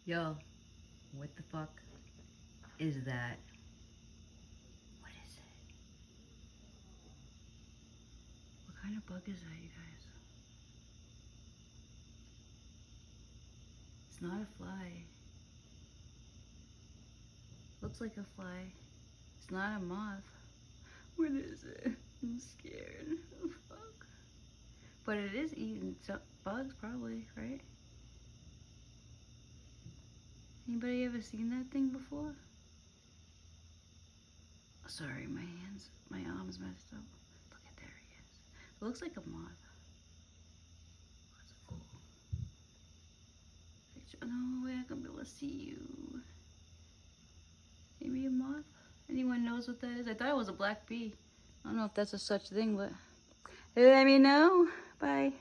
Yo, what the fuck is that? What is it? What kind of bug is that, you guys? It's not a fly. Looks like a fly. It's not a moth. What is it? I'm scared. Oh, fuck. But it is eating bugs, probably, right? Anybody ever seen that thing before? Sorry, my arm's messed up. Look at, there he is. It looks like a moth. That's cool. No way, I'm gonna be able to see you. Maybe a moth? Anyone knows what that is? I thought it was a black bee. I don't know if that's a such thing, but let me know. Bye.